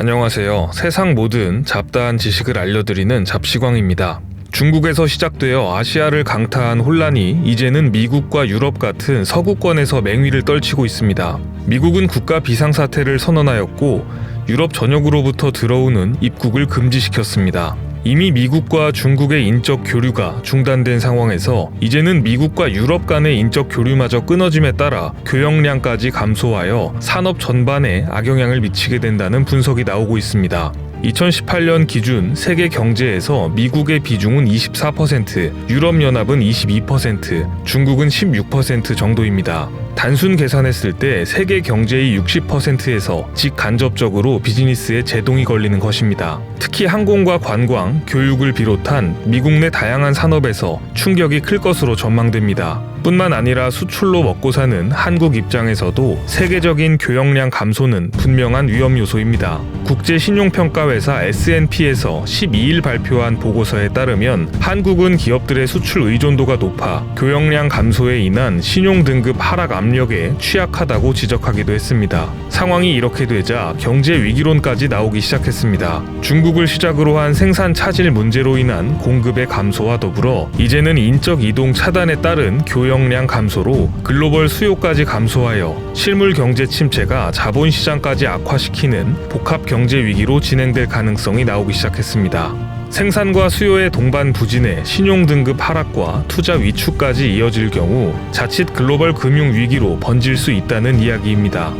안녕하세요. 세상 모든 잡다한 지식을 알려드리는 잡시광입니다. 중국에서 시작되어 아시아를 강타한 혼란이 이제는 미국과 유럽 같은 서구권에서 맹위를 떨치고 있습니다. 미국은 국가 비상사태를 선언하였고 유럽 전역으로부터 들어오는 입국을 금지시켰습니다. 이미 미국과 중국의 인적 교류가 중단된 상황에서 이제는 미국과 유럽 간의 인적 교류마저 끊어짐에 따라 교역량까지 감소하여 산업 전반에 악영향을 미치게 된다는 분석이 나오고 있습니다. 2018년 기준 세계 경제에서 미국의 비중은 24%, 유럽연합은 22%, 중국은 16% 정도입니다. 단순 계산했을 때 세계 경제의 60%에서 직간접적으로 비즈니스에 제동이 걸리는 것입니다. 특히 항공과 관광, 교육을 비롯한 미국 내 다양한 산업에서 충격이 클 것으로 전망됩니다. 뿐만 아니라 수출로 먹고 사는 한국 입장에서도 세계적인 교역량 감소는 분명한 위험 요소입니다. 국제신용평가회사 S&P에서 12일 발표한 보고서에 따르면 한국은 기업들의 수출 의존도가 높아 교역량 감소에 인한 신용등급 하락 압력에 취약하다고 지적하기도 했습니다. 상황이 이렇게 되자 경제 위기론까지 나오기 시작했습니다. 중국을 시작으로 한 생산 차질 문제로 인한 공급의 감소와 더불어 이제는 인적 이동 차단에 따른 교역량 감소로 글로벌 수요까지 감소하여 실물 경제 침체가 자본시장까지 악화시키는 복합 경제 위기로 진행될 가능성이 나오기 시작했습니다. 생산과 수요의 동반 부진에 신용등급 하락과 투자 위축까지 이어질 경우 자칫 글로벌 금융 위기로 번질 수 있다는 이야기입니다.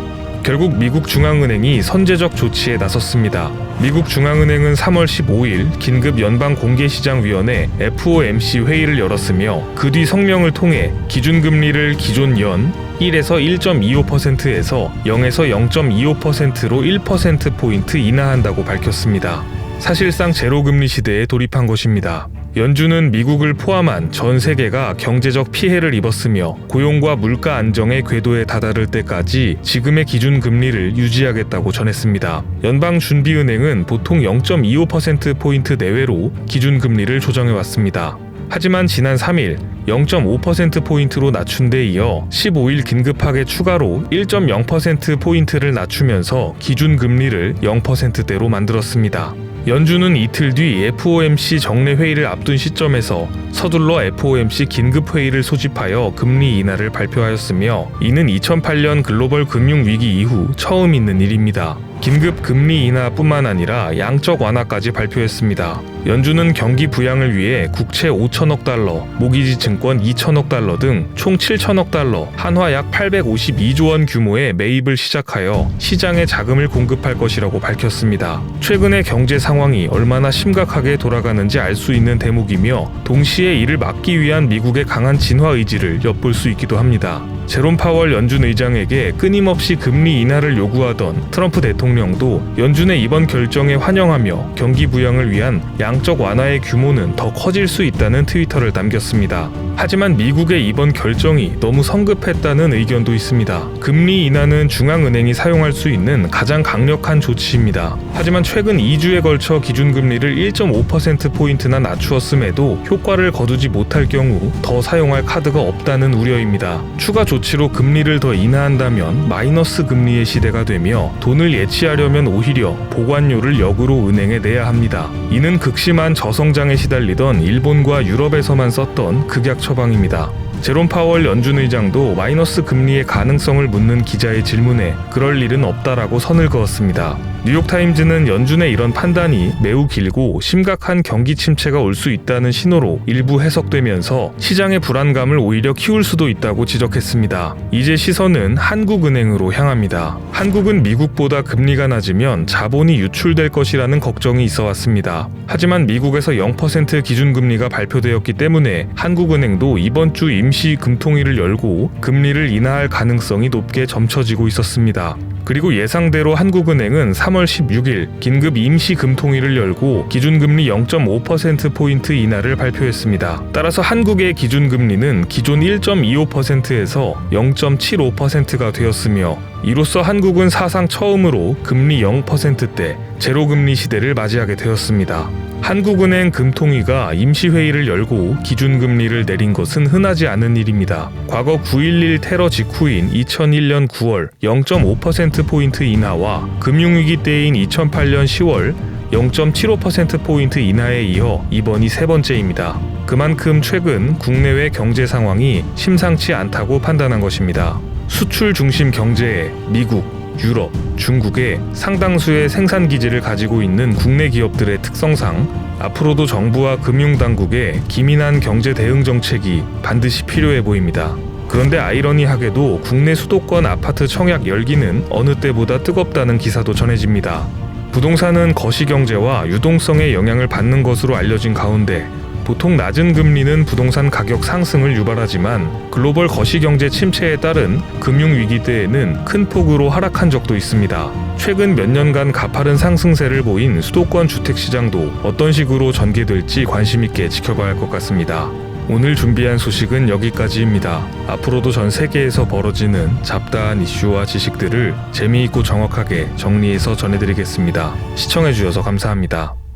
결국 미국 중앙은행이 선제적 조치에 나섰습니다. 미국 중앙은행은 3월 15일 긴급 연방공개시장위원회 FOMC 회의를 열었으며 그 뒤 성명을 통해 기준금리를 기존 연 1에서 1.25%에서 0에서 0.25%로 1%포인트 인하한다고 밝혔습니다. 사실상 제로금리 시대에 돌입한 것입니다. 연준은 미국을 포함한 전 세계가 경제적 피해를 입었으며 고용과 물가 안정의 궤도에 다다를 때까지 지금의 기준금리를 유지하겠다고 전했습니다. 연방준비은행은 보통 0.25%포인트 내외로 기준금리를 조정해왔습니다. 하지만 지난 3일 0.5%포인트로 낮춘 데 이어 15일 긴급하게 추가로 1.0%포인트를 낮추면서 기준금리를 0%대로 만들었습니다. 연준은 이틀 뒤 FOMC 정례 회의를 앞둔 시점에서 서둘러 FOMC 긴급회의를 소집하여 금리 인하를 발표하였으며 이는 2008년 글로벌 금융위기 이후 처음 있는 일입니다. 긴급 금리 인하뿐만 아니라 양적 완화까지 발표했습니다. 연준은 경기 부양을 위해 국채 5천억 달러, 모기지 증권 2천억 달러 등 총 7천억 달러, 한화 약 852조 원 규모의 매입을 시작하여 시장에 자금을 공급할 것이라고 밝혔습니다. 최근의 경제 상황이 얼마나 심각하게 돌아가는지 알 수 있는 대목이며 동시에 이를 막기 위한 미국의 강한 진화 의지를 엿볼 수 있기도 합니다. 제롬 파월 연준 의장에게 끊임없이 금리 인하를 요구하던 트럼프 대통령도 연준의 이번 결정에 환영하며 경기 부양을 위한 양적 완화의 규모는 더 커질 수 있다는 트위터를 남겼습니다. 하지만 미국의 이번 결정이 너무 성급했다는 의견도 있습니다. 금리 인하는 중앙은행이 사용할 수 있는 가장 강력한 조치입니다. 하지만 최근 2주에 걸쳐 기준금리를 1.5%포인트나 낮추었음에도 효과를 거두지 못할 경우 더 사용할 카드가 없다는 우려입니다. 추가 조치로 금리를 더 인하한다면 마이너스 금리의 시대가 되며 돈을 예치하려면 오히려 보관료를 역으로 은행에 내야 합니다. 이는 극심한 저성장에 시달리던 일본과 유럽에서만 썼던 극약 처방입니다. 제롬 파월 연준 의장도 마이너스 금리의 가능성을 묻는 기자의 질문에 그럴 일은 없다라고 선을 그었습니다. 뉴욕타임즈는 연준의 이런 판단이 매우 길고 심각한 경기 침체가 올 수 있다는 신호로 일부 해석되면서 시장의 불안감을 오히려 키울 수도 있다고 지적했습니다. 이제 시선은 한국은행으로 향합니다. 한국은 미국보다 금리가 낮으면 자본이 유출될 것이라는 걱정이 있어 왔습니다. 하지만 미국에서 0% 기준금리가 발표되었기 때문에 한국은행도 이번 주 임시 금통위를 열고 금리를 인하할 가능성이 높게 점쳐지고 있었습니다. 그리고 예상대로 한국은행은 3월 16일 긴급 임시 금통위를 열고 기준금리 0.5%포인트 인하를 발표했습니다. 따라서 한국의 기준금리는 기존 1.25%에서 0.75%가 되었으며 이로써 한국은 사상 처음으로 금리 0%대 제로금리 시대를 맞이하게 되었습니다. 한국은행 금통위가 임시회의를 열고 기준금리를 내린 것은 흔하지 않은 일입니다. 과거 9.11 테러 직후인 2001년 9월 0.5%포인트 인하와 금융위기 때인 2008년 10월 0.75%포인트 인하에 이어 이번이 세 번째입니다. 그만큼 최근 국내외 경제 상황이 심상치 않다고 판단한 것입니다. 수출 중심 경제에 미국, 유럽, 중국의 상당수의 생산 기지를 가지고 있는 국내 기업들의 특성상 앞으로도 정부와 금융당국의 기민한 경제 대응 정책이 반드시 필요해 보입니다. 그런데 아이러니하게도 국내 수도권 아파트 청약 열기는 어느 때보다 뜨겁다는 기사도 전해집니다. 부동산은 거시경제와 유동성의 영향을 받는 것으로 알려진 가운데 보통 낮은 금리는 부동산 가격 상승을 유발하지만 글로벌 거시경제 침체에 따른 금융위기 때에는 큰 폭으로 하락한 적도 있습니다. 최근 몇 년간 가파른 상승세를 보인 수도권 주택시장도 어떤 식으로 전개될지 관심 있게 지켜봐야 할 것 같습니다. 오늘 준비한 소식은 여기까지입니다. 앞으로도 전 세계에서 벌어지는 잡다한 이슈와 지식들을 재미있고 정확하게 정리해서 전해드리겠습니다. 시청해주셔서 감사합니다.